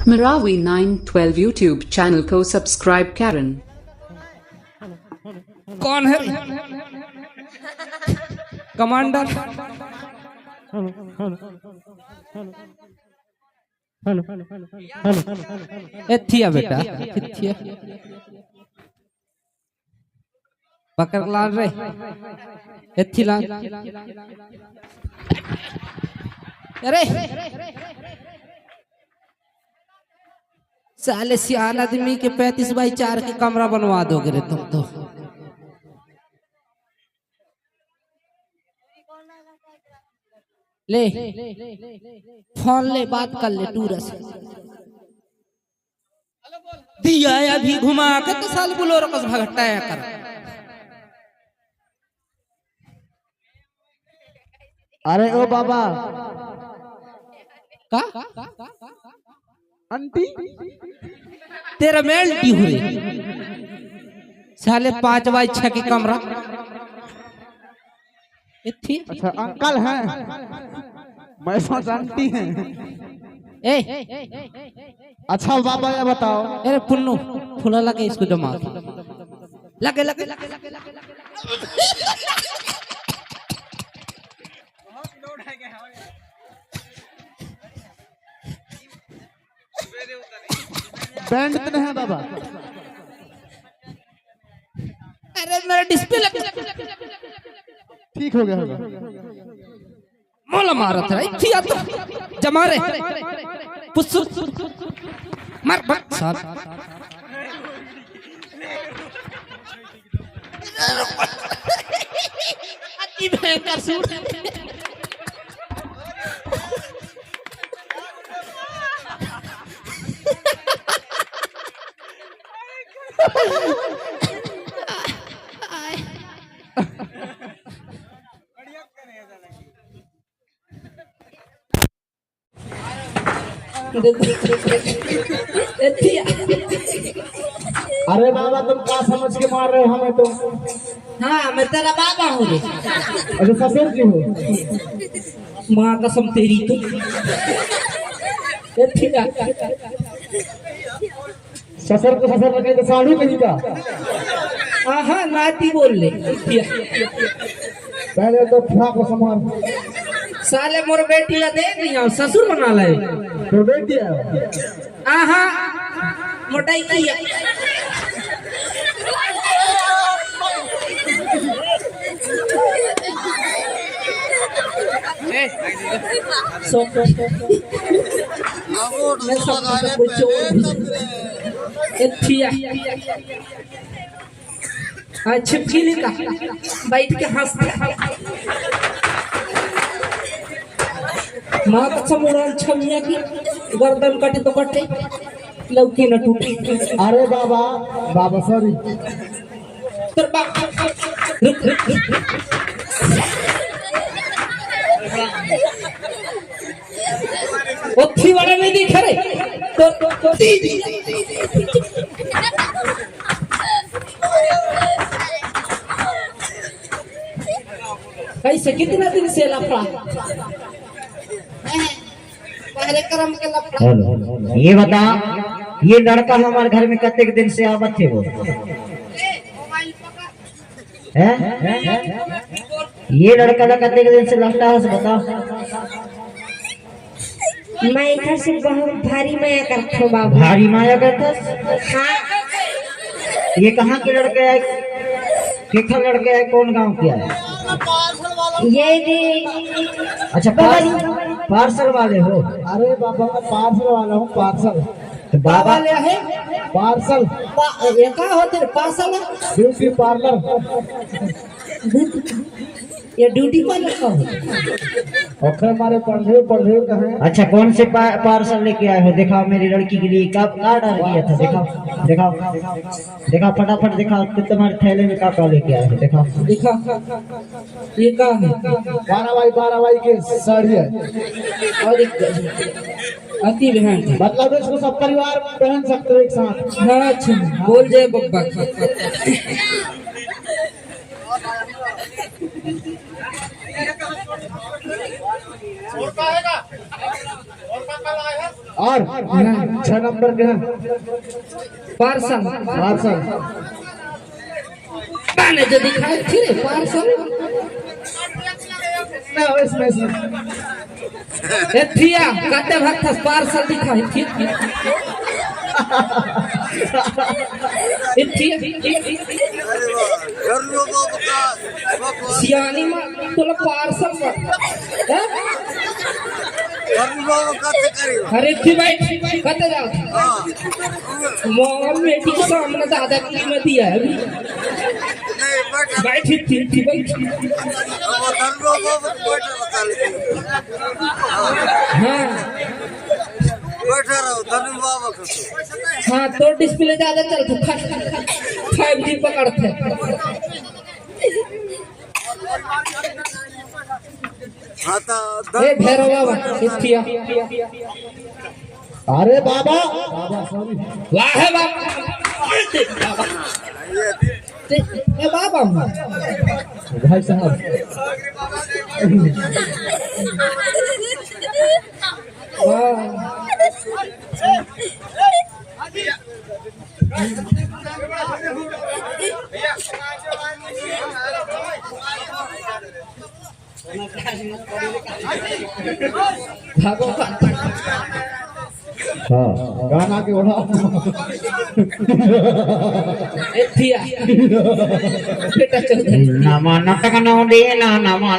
Marawi 912 YouTube channel को subscribe करें। कौन है कमांडर? एथिया बेटा एथिया पकड़ ला रे एथिला अरे साले सियान आदमी के 35x4 के कमरा बनवा दोगे रे तुम तो। ले फोन ले बात कर ले टूर से दिया अभी घुमा के तो साल बुलोरो कस भगटाया कर। अरे ओ बाबा का आंटी तेरा मेल्टी हो रही साले 5x6 के कमरा इतनी। अच्छा अंकल हैं, मैं सोच आंटी हैं। ए अच्छा बाबा ये बताओ, अरे पुन्नू फुला लगे इसको जमा लगे लगे बैंड कितने हैं बाबा? अरे मेरा डिस्प्ले ठीक हो गया होगा। मोला मारत है थिया तो जमा रे पुस्सु मार बक साल अति भयंकर सूट अरे बाबा तुम क्या समझ के मार रहे हो हमें? तुम हाँ मैं तेरा बाबा हूँ रे। अच्छा ससुर जी हो? माँ कसम तेरी तो ससुर को ससुर लगे तो साढ़ू कहीं का। हाँ नाती बोल ले पहले तो फ्राक को समान साले मोर बेटी ला दे दिया ससुर बना ले तो बेटी है। हाँ मोटाई किया छिपकी लिखा बैठ के हंसते माँ कसम उड़ान छमिया की गर्दन कटे तो कटे लौकी न टूटे। अरे बाबा बाबा सॉरी। तेरे बाप रुक रुक ओथी वाले में दिख रहे तो कैसे कितना दिन से लफड़ा ये बता, ये लड़का हमारे घर में कते दिन से आवत थे वो है? ये लड़का ना कते दिन से लगता है बता। मैं इधर से बहुत भारी माया करता हूँ बाबा। भारी माया करता? हाँ ये कहाँ के लड़के है? कितना लड़के है? कौन गांव के है? ये भी अच्छा पार्सल वाले हो? अरे बाबा मैं पार्सल वाला हूँ। पार्सल तो बाबा ले है पार्सल ये का होते पार्सल ब्यूटी पार्लर। ये ड्यूटी पर लगा हो और हमारे पढ़े कहें। अच्छा कौन से पार्सल लेके आए हो? दिखाओ मेरी लड़की के लिए कब का डाल दिया था। दिखाओ दिखाओ दिखाओ फटाफट दिखाओ कि तुम्हारे थैले में क्या लेके आए हो। दिखाओ दिखा ये का है 12x12 की साड़ी है और एक अति बहन मतलब इसको सब परिवार पहन सकते हो एक साथ। हाँ अच्छा बोल जाए बब्बा और 6 नंबर के हैं पार्सल पार्सल मैंने जो दिखाई थी रे पार्सल ना इसमें एथिया काटे भाग था पार्सल दिखाई थी एथिया सियानी में तोला पार्सल हैं अरे थी भाई कते जाओ मोहन बेटी के सामने दादा की में दिया है बैठी थी भाई हाँ हाँ तो डिस्प्ले ज्यादा चलते 5G पकड़ते भैरव बाबा इतिया अरे बाबा वाह है बाबा ए बाबा भाई साहब वाह भागो हाँ गाना के उड़ा एथिया बेटा चल नामा नाटक नौ दे ना नामा